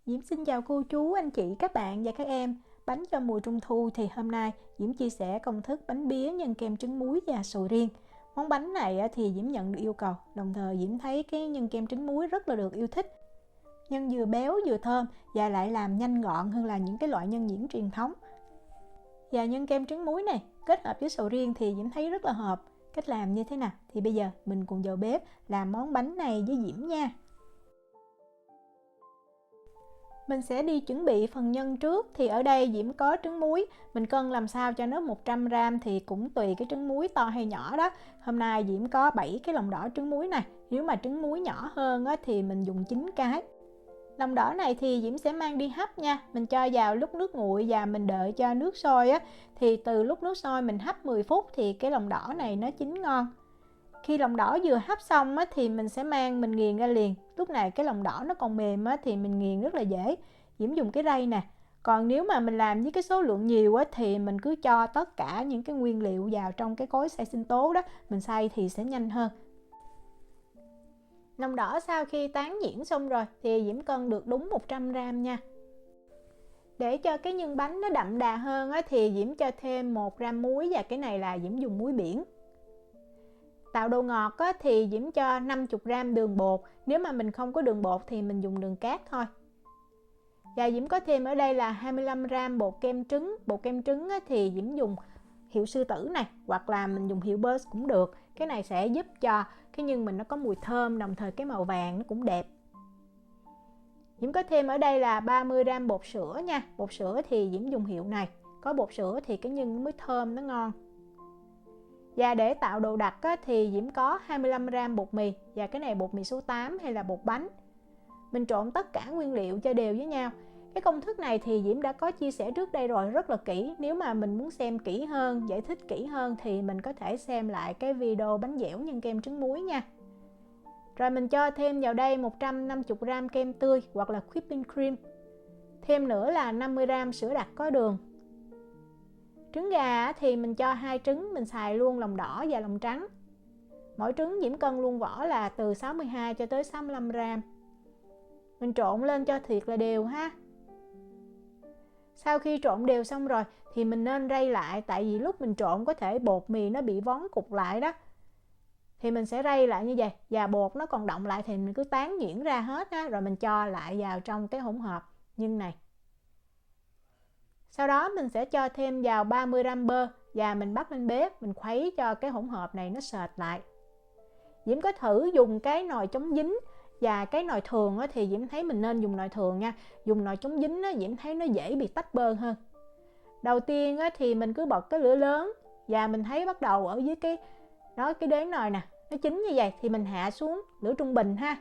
Diễm xin chào cô chú, anh chị, các bạn và các em. Bánh cho mùa trung thu thì hôm nay Diễm chia sẻ công thức bánh bía nhân kem trứng muối và sầu riêng. Món bánh này thì Diễm nhận được yêu cầu, đồng thời Diễm thấy cái nhân kem trứng muối rất là được yêu thích. Nhân vừa béo vừa thơm và lại làm nhanh gọn hơn là những cái loại nhân nhuyễn truyền thống. Và nhân kem trứng muối này kết hợp với sầu riêng thì Diễm thấy rất là hợp. Cách làm như thế nào? Thì bây giờ mình cùng vào bếp làm món bánh này với Diễm nha. Mình sẽ đi chuẩn bị phần nhân trước. Thì ở đây Diễm có trứng muối. Mình cân làm sao cho nó 100g thì cũng tùy cái trứng muối to hay nhỏ đó. Hôm nay Diễm có 7 cái lòng đỏ trứng muối này. Nếu mà trứng muối nhỏ hơn thì mình dùng 9 cái. Lòng đỏ này thì Diễm sẽ mang đi hấp nha. Mình cho vào lúc nước nguội và mình đợi cho nước sôi thì từ lúc nước sôi mình hấp 10 phút thì cái lòng đỏ này nó chín ngon. Khi lòng đỏ vừa hấp xong thì mình sẽ mình nghiền ra liền. Lúc này cái lòng đỏ nó còn mềm thì mình nghiền rất là dễ. Diễm dùng cái rây nè. Còn nếu mà mình làm với cái số lượng nhiều thì mình cứ cho tất cả những cái nguyên liệu vào trong cái cối xay sinh tố đó. Mình xay thì sẽ nhanh hơn. Lòng đỏ sau khi tán nhuyễn xong rồi thì Diễm cân được đúng 100g nha. Để cho cái nhân bánh nó đậm đà hơn thì Diễm cho thêm 1g muối, và cái này là Diễm dùng muối biển. Tạo độ ngọt thì Diễm cho 50g đường bột. Nếu mà mình không có đường bột thì mình dùng đường cát thôi. Và Diễm có thêm ở đây là 25g bột kem trứng. Bột kem trứng thì Diễm dùng hiệu Sư Tử này, hoặc là mình dùng hiệu Burst cũng được. Cái này sẽ giúp cho cái nhân mình nó có mùi thơm, đồng thời cái màu vàng nó cũng đẹp. Diễm có thêm ở đây là 30g bột sữa nha. Bột sữa thì Diễm dùng hiệu này. Có bột sữa thì cái nhân nó mới thơm, nó ngon. Và để tạo độ đặc thì Diễm có 25g bột mì. Và cái này bột mì số 8 hay là bột bánh. Mình trộn tất cả nguyên liệu cho đều với nhau. Cái công thức này thì Diễm đã có chia sẻ trước đây rồi, rất là kỹ. Nếu mà mình muốn xem kỹ hơn, giải thích kỹ hơn thì mình có thể xem lại cái video bánh dẻo nhân kem trứng muối nha. Rồi mình cho thêm vào đây 150g kem tươi hoặc là whipping cream. Thêm nữa là 50g sữa đặc có đường. Trứng gà thì mình cho 2 trứng, mình xài luôn lòng đỏ và lòng trắng. Mỗi trứng Diễm cân luôn vỏ là từ 62 cho tới 65g. Mình trộn lên cho thiệt là đều ha. Sau khi trộn đều xong rồi thì mình nên rây lại, tại vì lúc mình trộn có thể bột mì nó bị vón cục lại đó. Thì mình sẽ rây lại như vậy, và bột nó còn động lại thì mình cứ tán nhuyễn ra hết rồi mình cho lại vào trong cái hỗn hợp nhân này. Sau đó mình sẽ cho thêm vào 30g bơ và mình bắt lên bếp, mình khuấy cho cái hỗn hợp này nó sệt lại. Diễm có thử dùng cái nồi chống dính và cái nồi thường thì Diễm thấy mình nên dùng nồi thường nha. Dùng nồi chống dính Diễm thấy nó dễ bị tách bơ hơn. Đầu tiên thì mình cứ bật cái lửa lớn và mình thấy bắt đầu ở dưới cái đế nồi nè, nó chín như vậy thì mình hạ xuống lửa trung bình ha.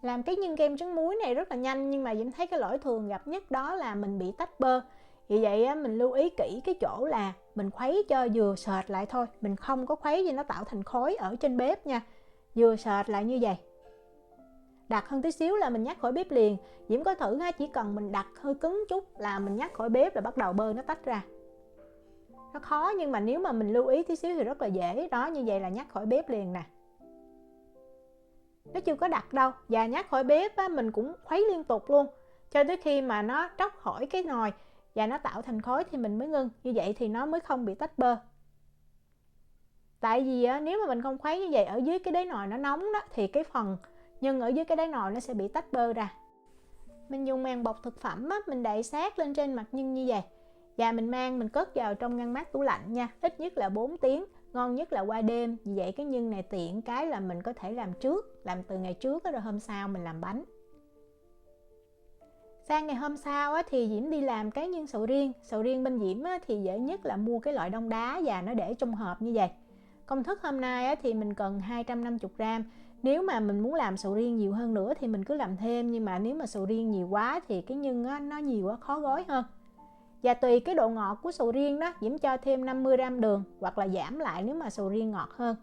Làm cái nhân kem trứng muối này rất là nhanh, nhưng mà Diễm thấy cái lỗi thường gặp nhất đó là mình bị tách bơ. Vì vậy mình lưu ý kỹ cái chỗ là mình khuấy cho vừa sệt lại thôi, mình không có khuấy cho nó tạo thành khói ở trên bếp nha. Vừa sệt lại như vậy. Đặt hơn tí xíu là mình nhắc khỏi bếp liền. Diễm có thử chỉ cần mình đặt hơi cứng chút là mình nhắc khỏi bếp là bắt đầu bơ nó tách ra. Nó khó, nhưng mà nếu mà mình lưu ý tí xíu thì rất là dễ. Đó, như vậy là nhắc khỏi bếp liền nè. Nó chưa có đặt đâu. Và nhắc khỏi bếp mình cũng khuấy liên tục luôn, cho tới khi mà nó tróc khỏi cái nồi và nó tạo thành khói thì mình mới ngưng. Như vậy thì nó mới không bị tách bơ. Tại vì nếu mà mình không khuấy như vậy ở dưới cái đáy nồi nó nóng đó, thì cái phần nhân ở dưới cái đáy nồi nó sẽ bị tách bơ ra. Mình dùng màng bọc thực phẩm mình đậy sát lên trên mặt nhân như vậy. Và mình cất vào trong ngăn mát tủ lạnh nha. Ít nhất là 4 tiếng, ngon nhất là qua đêm. Vì vậy cái nhân này tiện cái là mình có thể làm trước, làm từ ngày trước rồi hôm sau mình làm bánh. Sang ngày hôm sau thì Diễm đi làm cái nhân sầu riêng. Sầu riêng bên Diễm thì dễ nhất là mua cái loại đông đá và nó để trong hộp như vậy. Công thức hôm nay thì mình cần 250g. Nếu mà mình muốn làm sầu riêng nhiều hơn nữa thì mình cứ làm thêm, nhưng mà nếu mà sầu riêng nhiều quá thì cái nhân nó nhiều quá, khó gói hơn. Và tùy cái độ ngọt của sầu riêng đó, Diễm cho thêm 50g đường hoặc là giảm lại nếu mà sầu riêng ngọt hơn.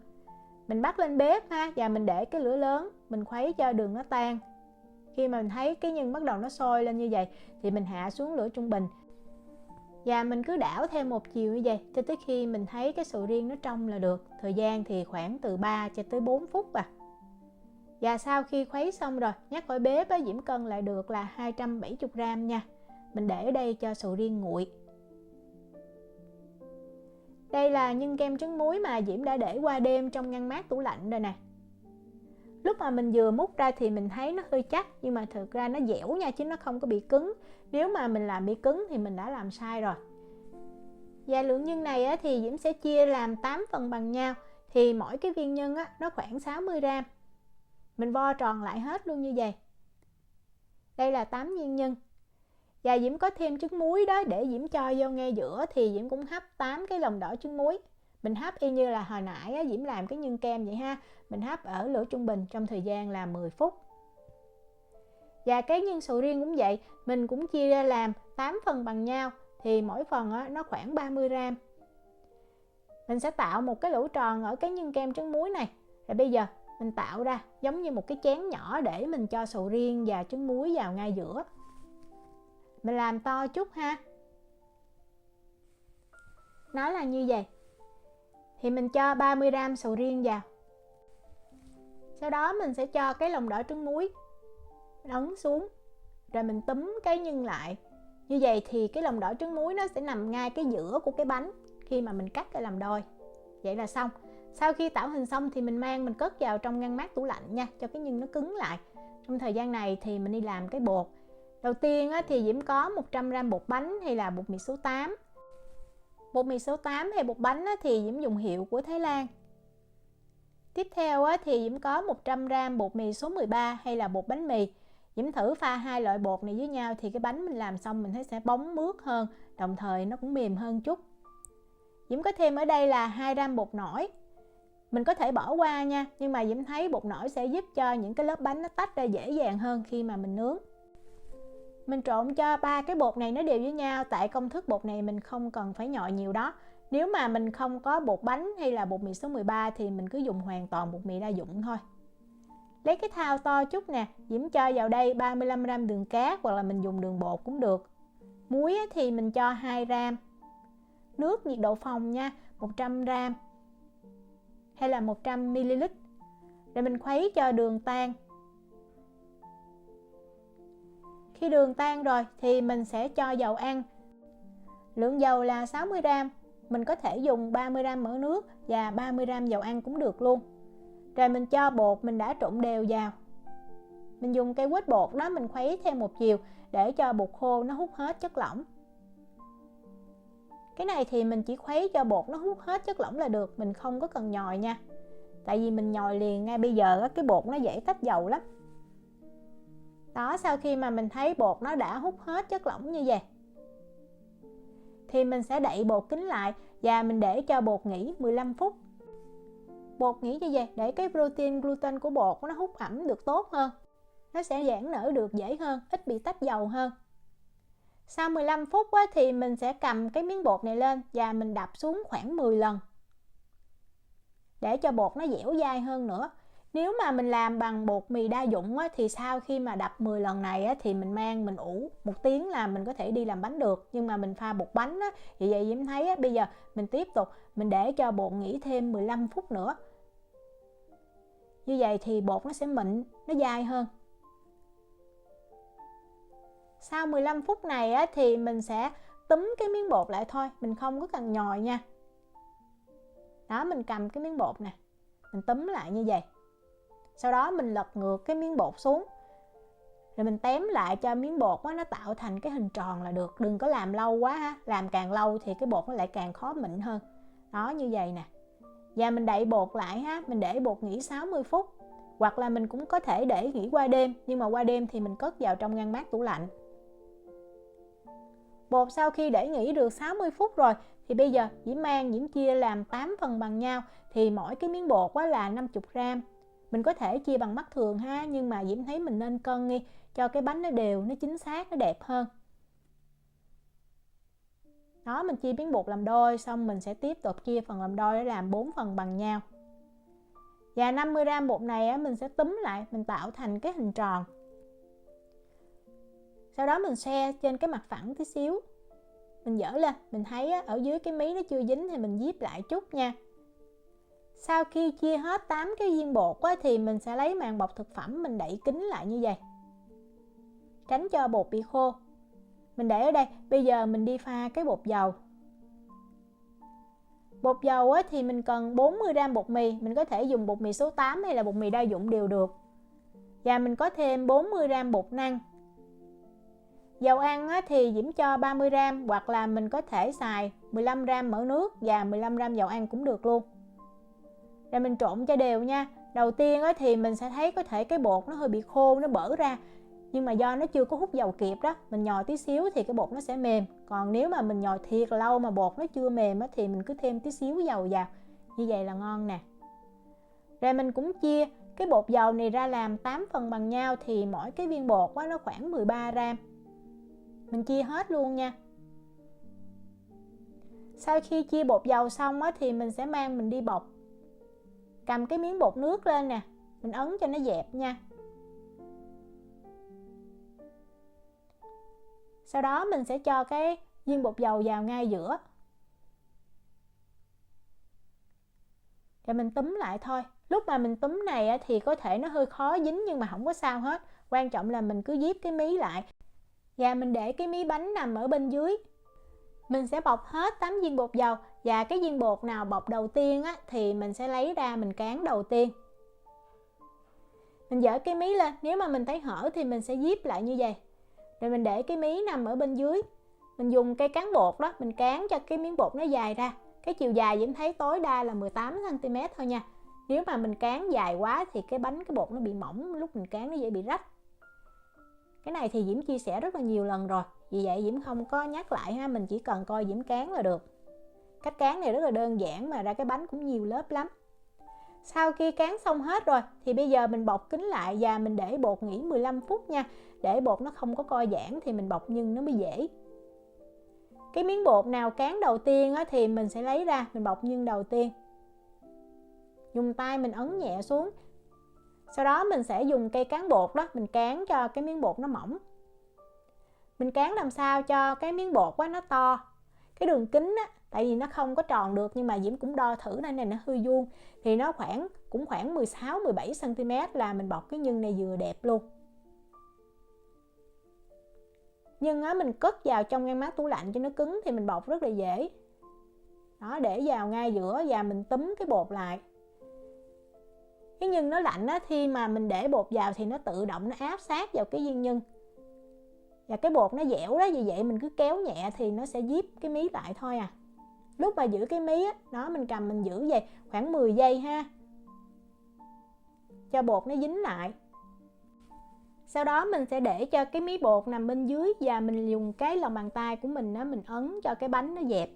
Mình bắt lên bếp và mình để cái lửa lớn, mình khuấy cho đường nó tan. Khi mà mình thấy cái nhân bắt đầu nó sôi lên như vậy thì mình hạ xuống lửa trung bình. Và mình cứ đảo theo một chiều như vậy cho tới khi mình thấy cái sầu riêng nó trong là được. Thời gian thì khoảng từ 3 cho tới 4 phút Và sau khi khuấy xong rồi, nhắc khỏi bếp Diễm cân lại được là 270g nha. Mình để ở đây cho sầu riêng nguội. Đây là nhân kem trứng muối mà Diễm đã để qua đêm trong ngăn mát tủ lạnh rồi nè. Lúc mà mình vừa múc ra thì mình thấy nó hơi chắc, nhưng mà thực ra nó dẻo nha, chứ nó không có bị cứng. Nếu mà mình làm bị cứng thì mình đã làm sai rồi. Và lượng nhân này thì Diễm sẽ chia làm 8 phần bằng nhau. Thì mỗi cái viên nhân nó khoảng 60g. Mình vo tròn lại hết luôn như vậy. Đây là 8 viên nhân. Và Diễm có thêm trứng muối đó, để Diễm cho vô ngay giữa. Thì Diễm cũng hấp 8 cái lòng đỏ trứng muối. Mình hấp y như là hồi nãy Diễm làm cái nhân kem vậy ha. Mình hấp ở lửa trung bình trong thời gian là 10 phút. Và cái nhân sầu riêng cũng vậy, mình cũng chia ra làm 8 phần bằng nhau. Thì mỗi phần nó khoảng 30g. Mình sẽ tạo một cái lỗ tròn ở cái nhân kem trứng muối này. Rồi bây giờ mình tạo ra giống như một cái chén nhỏ để mình cho sầu riêng và trứng muối vào ngay giữa. Mình làm to chút ha. Nó là như vậy. Thì mình cho 30g sầu riêng vào. Sau đó mình sẽ cho cái lòng đỏ trứng muối, ấn xuống. Rồi mình túm cái nhân lại. Như vậy thì cái lòng đỏ trứng muối nó sẽ nằm ngay cái giữa của cái bánh khi mà mình cắt ra làm đôi. Vậy là xong. Sau khi tạo hình xong thì mình cất vào trong ngăn mát tủ lạnh nha, cho cái nhân nó cứng lại. Trong thời gian này thì mình đi làm cái bột. Đầu tiên thì Diễm có 100g bột bánh hay là bột mì số 8. Bột mì số 8 hay bột bánh thì Diễm dùng hiệu của Thái Lan. Tiếp theo thì Diễm có 100g bột mì số 13 hay là bột bánh mì. Diễm thử pha hai loại bột này với nhau thì cái bánh mình làm xong mình thấy sẽ bóng mướt hơn, đồng thời nó cũng mềm hơn chút. Diễm có thêm ở đây là 2g bột nổi. Mình có thể bỏ qua nha, nhưng mà Diễm thấy bột nổi sẽ giúp cho những cái lớp bánh nó tách ra dễ dàng hơn khi mà mình nướng. Mình trộn cho 3 cái bột này nó đều với nhau, tại công thức bột này mình không cần phải nhồi nhiều đó. Nếu mà mình không có bột bánh hay là bột mì số 13 thì mình cứ dùng hoàn toàn bột mì đa dụng thôi. Lấy cái thao to chút nè, Diễm cho vào đây 35g đường cát hoặc là mình dùng đường bột cũng được. Muối thì mình cho 2g. Nước nhiệt độ phòng nha, 100g hay là 100ml. Rồi mình khuấy cho đường tan. Khi đường tan rồi thì mình sẽ cho dầu ăn. Lượng dầu là 60g. Mình có thể dùng 30g mỡ nước và 30g dầu ăn cũng được luôn. Rồi mình cho bột mình đã trộn đều vào. Mình dùng cây quết bột đó, mình khuấy theo một chiều để cho bột khô nó hút hết chất lỏng. Cái này thì mình chỉ khuấy cho bột nó hút hết chất lỏng là được, mình không có cần nhồi nha. Tại vì mình nhồi liền ngay bây giờ cái bột nó dễ tách dầu lắm. Đó, sau khi mà mình thấy bột nó đã hút hết chất lỏng như vậy thì mình sẽ đậy bột kín lại và mình để cho bột nghỉ 15 phút. Bột nghỉ như vậy để cái protein gluten của bột nó hút ẩm được tốt hơn. Nó sẽ giãn nở được dễ hơn, ít bị tách dầu hơn. Sau 15 phút thì mình sẽ cầm cái miếng bột này lên và mình đập xuống khoảng 10 lần để cho bột nó dẻo dai hơn nữa. Nếu mà mình làm bằng bột mì đa dụng thì sau khi mà đập 10 lần này thì mình ủ 1 tiếng là mình có thể đi làm bánh được. Nhưng mà mình pha bột bánh vì vậy Diễm thấy bây giờ mình tiếp tục mình để cho bột nghỉ thêm 15 phút nữa. Như vậy thì bột nó sẽ mịn, nó dai hơn. Sau 15 phút này thì mình sẽ túm cái miếng bột lại thôi, mình không có cần nhồi nha. Đó, mình cầm cái miếng bột nè, mình túm lại như vậy. Sau đó mình lật ngược cái miếng bột xuống. Rồi mình tém lại cho miếng bột nó tạo thành cái hình tròn là được. Đừng có làm lâu quá ha, làm càng lâu thì cái bột nó lại càng khó mịn hơn. Đó, như vậy nè. Và mình đậy bột lại ha, mình để bột nghỉ 60 phút. Hoặc là mình cũng có thể để nghỉ qua đêm, nhưng mà qua đêm thì mình cất vào trong ngăn mát tủ lạnh. Bột sau khi để nghỉ được 60 phút rồi thì bây giờ Diễm chia làm 8 phần bằng nhau. Thì mỗi cái miếng bột là 50g. Mình có thể chia bằng mắt thường ha, nhưng mà Diễm thấy mình nên cân đi cho cái bánh nó đều, nó chính xác, nó đẹp hơn. Đó, mình chia miếng bột làm đôi, xong mình sẽ tiếp tục chia phần làm đôi để làm 4 phần bằng nhau. Và 50g bột này mình sẽ túm lại, mình tạo thành cái hình tròn. Sau đó mình xe trên cái mặt phẳng tí xíu. Mình dỡ lên, mình thấy ở dưới cái mí nó chưa dính thì mình díp lại chút nha. Sau khi chia hết 8 cái viên bột á, thì mình sẽ lấy màng bọc thực phẩm mình đậy kín lại như vậy, tránh cho bột bị khô. Mình để ở đây. Bây giờ mình đi pha cái bột dầu. Bột dầu á, thì mình cần 40g bột mì. Mình có thể dùng bột mì số 8 hay là bột mì đa dụng đều được. Và mình có thêm 40g bột năng. Dầu ăn á, thì Diễm cho 30g, hoặc là mình có thể xài 15g mỡ nước và 15g dầu ăn cũng được luôn. Rồi mình trộn cho đều nha. Đầu tiên á, thì mình sẽ thấy có thể cái bột nó hơi bị khô, nó bở ra. Nhưng mà do nó chưa có hút dầu kịp đó, mình nhồi tí xíu thì cái bột nó sẽ mềm. Còn nếu mà mình nhồi thiệt lâu mà bột nó chưa mềm á, thì mình cứ thêm tí xíu dầu vào. Như vậy là ngon nè. Rồi mình cũng chia cái bột dầu này ra làm 8 phần bằng nhau, thì mỗi cái viên bột á, nó khoảng 13g. Mình chia hết luôn nha. Sau khi chia bột dầu xong á, thì mình sẽ mang mình đi bọc. Cầm cái miếng bột nước lên nè, mình ấn cho nó dẹp nha. Sau đó mình sẽ cho cái viên bột dầu vào ngay giữa. Rồi mình túm lại thôi. Lúc mà mình túm này thì có thể nó hơi khó dính, nhưng mà không có sao hết. Quan trọng là mình cứ díp cái mí lại. Và mình để cái mí bánh nằm ở bên dưới. Mình sẽ bọc hết 8 viên bột dầu. Và cái viên bột nào bọc đầu tiên thì mình sẽ lấy ra mình cán đầu tiên. Mình dỡ cái mí lên. Nếu mà mình thấy hở thì mình sẽ díp lại như vậy. Rồi mình để cái mí nằm ở bên dưới. Mình dùng cây cán bột đó, mình cán cho cái miếng bột nó dài ra. Cái chiều dài Diễm thấy tối đa là 18cm thôi nha. Nếu mà mình cán dài quá thì cái bột nó bị mỏng, lúc mình cán nó dễ bị rách. Cái này thì Diễm chia sẻ rất là nhiều lần rồi, vì vậy Diễm không có nhắc lại ha, mình chỉ cần coi Diễm cán là được. Cách cán này rất là đơn giản mà ra cái bánh cũng nhiều lớp lắm. Sau khi cán xong hết rồi thì bây giờ mình bọc kín lại và mình để bột nghỉ 15 phút nha. Để bột nó không có co giãn thì mình bọc nhân nó mới dễ. Cái miếng bột nào cán đầu tiên thì mình sẽ lấy ra, mình bọc nhân đầu tiên. Dùng tay mình ấn nhẹ xuống. Sau đó mình sẽ dùng cây cán bột đó, mình cán cho cái miếng bột nó mỏng. Mình cán làm sao cho cái miếng bột nó to. Cái đường kính tại vì nó không có tròn được, nhưng mà Diễm cũng đo thử này nó hơi vuông, thì nó khoảng 16-17cm là mình bọc cái nhân này vừa đẹp luôn. Nhưng mình cất vào trong ngăn mát tủ lạnh cho nó cứng thì mình bọc rất là dễ. Đó, để vào ngay giữa và mình túm cái bột lại. Cái nhân nó lạnh khi mà mình để bột vào thì nó tự động nó áp sát vào cái viên nhân. Và cái bột nó dẻo đó, vì vậy mình cứ kéo nhẹ thì nó sẽ díp cái mí lại thôi à. Lúc mà giữ cái mí đó mình cầm mình giữ vậy khoảng 10 giây ha, cho bột nó dính lại. Sau đó mình sẽ để cho cái mí bột nằm bên dưới và mình dùng cái lòng bàn tay của mình mình ấn cho cái bánh nó dẹp.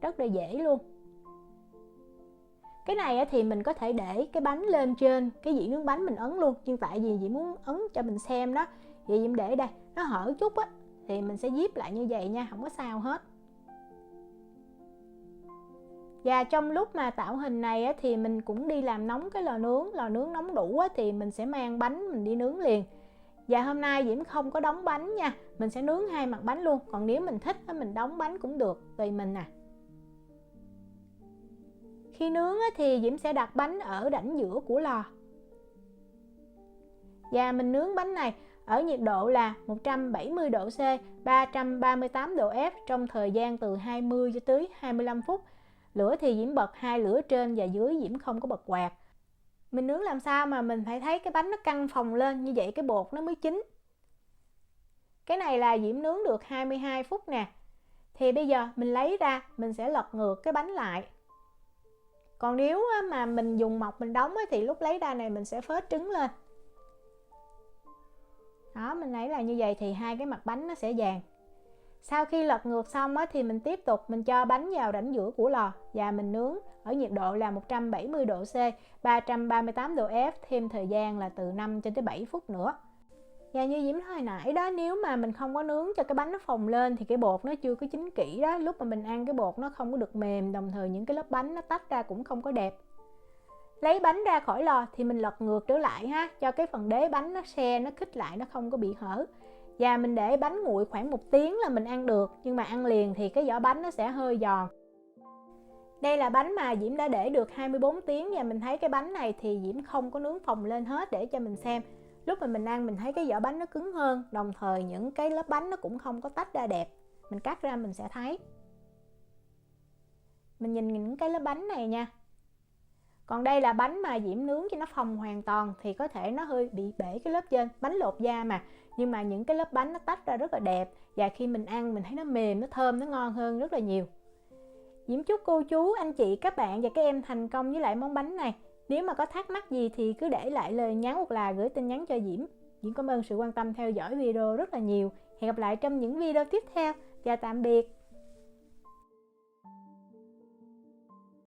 Rất là dễ luôn. Cái này thì mình có thể để cái bánh lên trên cái dĩa nướng bánh mình ấn luôn, nhưng tại vì Diễm muốn ấn cho mình xem đó, thì Diễm để đây, nó hở chút thì mình sẽ díp lại như vậy nha, không có sao hết. Và trong lúc mà tạo hình này thì mình cũng đi làm nóng cái lò nướng nóng đủ thì mình sẽ mang bánh mình đi nướng liền. Và hôm nay Diễm không có đóng bánh nha, mình sẽ nướng hai mặt bánh luôn, còn nếu mình thích mình đóng bánh cũng được, tùy mình nè. Khi nướng thì Diễm sẽ đặt bánh ở rãnh giữa của lò. Và mình nướng bánh này ở nhiệt độ là 170 độ C, 338 độ F trong thời gian từ 20 cho tới 25 phút. Lửa thì Diễm bật 2 lửa trên và dưới, Diễm không có bật quạt. Mình nướng làm sao mà mình phải thấy cái bánh nó căng phồng lên, như vậy cái bột nó mới chín. Cái này là Diễm nướng được 22 phút nè. Thì bây giờ mình lấy ra, mình sẽ lật ngược cái bánh lại. Còn nếu mà mình dùng mộc mình đóng thì lúc lấy ra này mình sẽ phết trứng lên. Đó, mình lấy là như vậy thì hai cái mặt bánh nó sẽ vàng. Sau khi lật ngược xong thì mình tiếp tục mình cho bánh vào rãnh giữa của lò và mình nướng ở nhiệt độ là 170 độ C, 338 độ F, thêm thời gian là từ 5 cho tới 7 phút nữa. Và như Diễm nói hồi nãy đó, nếu mà mình không có nướng cho cái bánh nó phồng lên thì cái bột nó chưa có chín kỹ đó, lúc mà mình ăn cái bột nó không có được mềm, đồng thời những cái lớp bánh nó tách ra cũng không có đẹp. Lấy bánh ra khỏi lò thì mình lật ngược trở lại ha, cho cái phần đế bánh nó se, nó khít lại, nó không có bị hở. Và mình để bánh nguội khoảng 1 tiếng là mình ăn được, nhưng mà ăn liền thì cái vỏ bánh nó sẽ hơi giòn. Đây là bánh mà Diễm đã để được 24 tiếng và mình thấy cái bánh này thì Diễm không có nướng phồng lên hết để cho mình xem. Lúc mà mình ăn mình thấy cái vỏ bánh nó cứng hơn, đồng thời những cái lớp bánh nó cũng không có tách ra đẹp. Mình cắt ra mình sẽ thấy. Mình nhìn những cái lớp bánh này nha. Còn đây là bánh mà Diễm nướng cho nó phồng hoàn toàn thì có thể nó hơi bị bể cái lớp trên, bánh lột da mà. Nhưng mà những cái lớp bánh nó tách ra rất là đẹp và khi mình ăn mình thấy nó mềm, nó thơm, nó ngon hơn rất là nhiều. Diễm chúc cô chú, anh chị, các bạn và các em thành công với lại món bánh này. Nếu mà có thắc mắc gì thì cứ để lại lời nhắn hoặc là gửi tin nhắn cho Diễm. Diễm cảm ơn sự quan tâm theo dõi video rất là nhiều. Hẹn gặp lại trong những video tiếp theo. Chào tạm biệt.